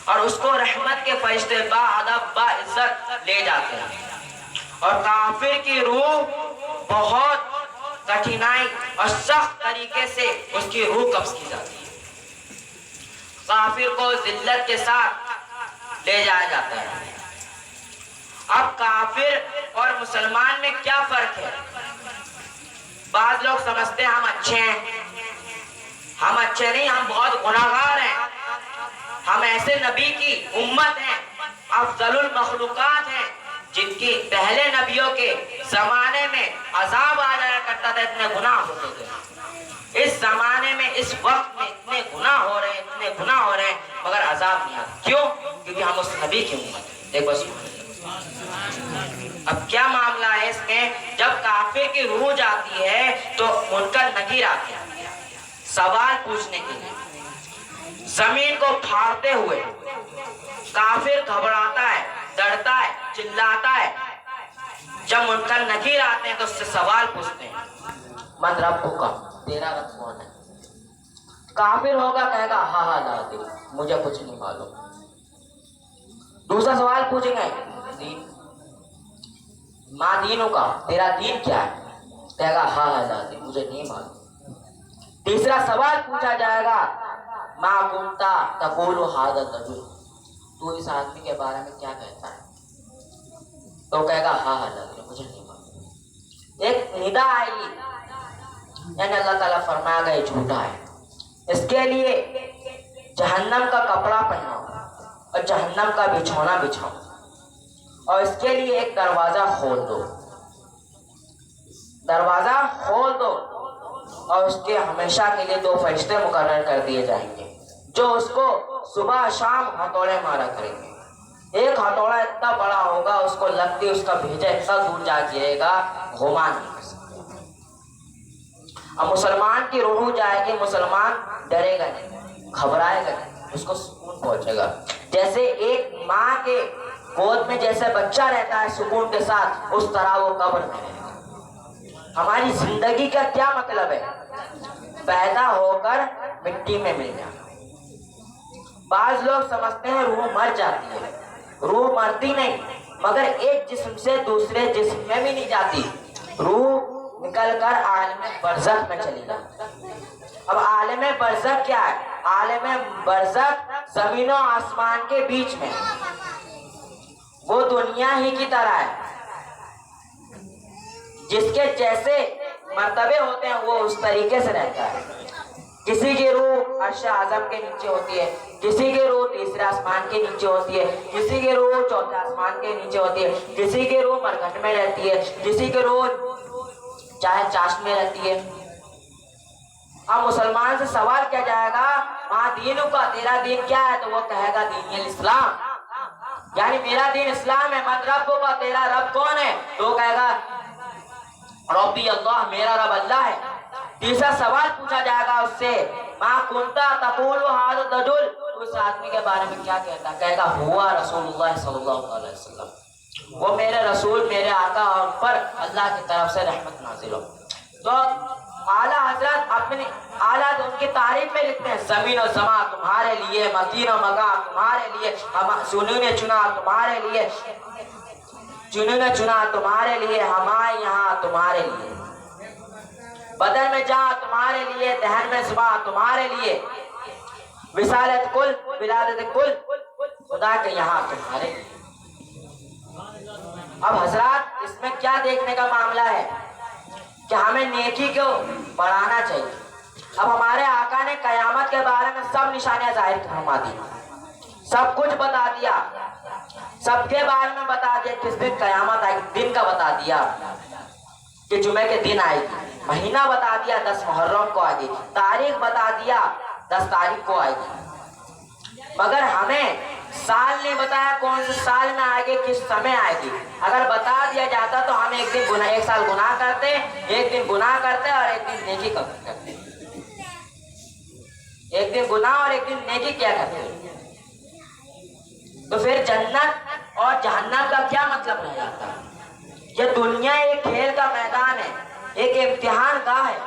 اور اس کو رحمت کے فرشتے با ادب با عزت لے جاتے ہیں، اور کافر کی روح بہت کٹھنائی اور سخت طریقے سے اس کی روح قبض کی جاتی ہے۔ کافر کو ذلت کے ساتھ لے جایا جاتا ہے۔ اب کافر اور مسلمان میں کیا فرق ہے؟ بعض لوگ سمجھتے ہیں ہم اچھے ہیں، ہم اچھے نہیں، ہم بہت گناہگار ہیں، ہم ایسے نبی کی امت ہیں، افضل المخلوقات ہیں جن کی پہلے نبیوں کے زمانے میں عذاب آ جایا کرتا تھا، اتنے گناہ ہوتے تھے۔ اس زمانے میں اس وقت میں اتنے گناہ ہو رہے ہیں، اتنے گناہ ہو رہے ہیں، مگر عذاب نہیں آتا۔ کیوں؟ کیونکہ ہم اس نبی کی امت ہیں۔ ایک بس اب کیا معاملہ ہے اس میں؟ جب کافر کی روح جاتی ہے تو منکر نکیر آتے ہیں سوال پوچھنے کے لیے، زمین کو پھاڑتے ہوئے کافر گھبراتا ہے، ڈرتا ہے، چلاتا ہے۔ جب منکر نکیر آتے ہیں تو اس سے سوال پوچھتے ہیں، من ربک، تیرا رب کون ہے؟ کافر ہوگا کہے گا ہاں ہاں لا ادری، مجھے کچھ نہیں معلوم۔ دوسرا سوال پوچھیں گے، دین، ما دینوں کا، تیرا دین کیا ہے؟ کہے گا ہاں ہاں لا ادری، مجھے نہیں معلوم۔ تیسرا سوال پوچھا جائے گا، ما کنتا تقول ھذا الرجل، تو اس آدمی کے بارے میں کیا کہتا ہے؟ تو کہے گا ہاں ہاں لا ادری، مجھے نہیں معلوم۔ ایک ندا آئے گی، یعنی اللہ تعالیٰ فرمائے گا یہ جھوٹا ہے، اس کے لیے جہنم کا کپڑا پہناؤ اور جہنم کا بچھونا بچھاؤ، اور اس کے لیے ایک دروازہ کھول دو، دروازہ کھول دو، اور اس کے ہمیشہ کے لیے 2 فرشتے مقرر کر دیے جائیں گے جو اس کو صبح شام ہتھوڑے مارا کریں گے۔ ایک ہتھوڑا اتنا بڑا ہوگا، اس کو لگتی اس کا بھیجا اتنا دور جا گرے گا، گھما نہیں کر سکتے۔ اب مسلمان کی روح جائے گی، مسلمان ڈرے گا نہیں، گھبرائے گا نہیں، اس کو سکون پہنچے گا۔ جیسے ایک ماں کے گود میں جیسے بچہ رہتا ہے سکون کے ساتھ، اس طرح وہ قبر میں رہے گا۔ ہماری زندگی کا کیا مطلب ہے؟ پیدا ہو کر مٹی میں مل جانا۔ بعض لوگ سمجھتے ہیں روح مر جاتی ہے، روح مرتی نہیں، مگر ایک جسم سے دوسرے جسم میں بھی نہیں جاتی، روح نکل کر عالم برزخ میں چلی جاتی۔ اب عالم برزخ کیا ہے؟ عالم برزخ زمین و آسمان کے بیچ میں، وہ دنیا ہی کی طرح ہے، جس کے جیسے مرتبے ہوتے ہیں وہ اس طریقے سے رہتا ہے۔ کسی کی روح عرش اعظم کے نیچے ہوتی ہے، کسی کی روح تیسرے آسمان کے نیچے ہوتی ہے، کسی کی روح چوتھے آسمان کے نیچے ہوتی ہے، کسی کی روح مرگھٹ میں رہتی ہے، کسی کی روح چاہے چاشت میں رہتی ہے۔ اب مسلمان سے سوال کیا جائے گا، ماں دینوں کا، تیرا دین کیا ہے؟ تو وہ کہے گا دین الاسلام، یعنی میرا دین اسلام ہے۔ من ربک کا، تیرا رب کون ہے؟ تو وہ کہے گا ربی اللہ، میرا رب اللہ ہے۔ تیسرا سوال پوچھا جائے گا اس سے، ما کنتا تقول ھذا الرجل، تو اس آدمی کے بارے میں کیا کہتا ہے؟ کہے گا ہوا رسول اللہ صلی اللہ علیہ وسلم، وہ میرے رسول، میرے آقا، اور پر اللہ کی طرف سے رحمت نازل ہو۔ تو اعلیٰ حضرت اپنی اعلیٰ ان کی تعریف میں لکھتے ہیں، زمین و زمان تمہارے لیے، مکین و مکان تمہارے لیے، سنوں نے چنا تمہارے لیے، جنہوں نے چنا تمہارے لیے، ہمارے یہاں تمہارے لیے، بدن میں جہاں تمہارے لیے، دہن میں زباں تمہارے لیے، وصالت کل ولادت کل خدا کے یہاں تمہارے لیے۔ اب حضرات اس میں کیا دیکھنے کا معاملہ ہے کہ ہمیں نیکی کو بڑھانا چاہیے۔ اب ہمارے آقا نے قیامت کے بارے میں سب نشانیاں ظاہر فرما دی، سب کچھ بتا دیا، سب کے بارے میں بتا دیا، کس دن قیامت آئے گی، دن کا بتا دیا کہ جمعے کے دن آئے گی، مہینہ بتا دیا 10 محرم کو آئے گی، تاریخ بتا دیا 10 تاریخ کو آئے گی، مگر ہمیں سال نہیں بتایا کون سے سال میں آئے گی، کس سمے آئے گی۔ اگر بتا دیا جاتا تو ہم ایک سال گناہ کرتے، ایک دن گناہ کرتے اور ایک دن نیکی کرتے، ایک دن گناہ اور ایک دن نیکی کیا کرتے۔ تو پھر جنت اور جہنم کا کیا مطلب رہ جاتا؟ یہ دنیا ایک کھیل کا میدان ہے، ایک امتحان گاہ ہے۔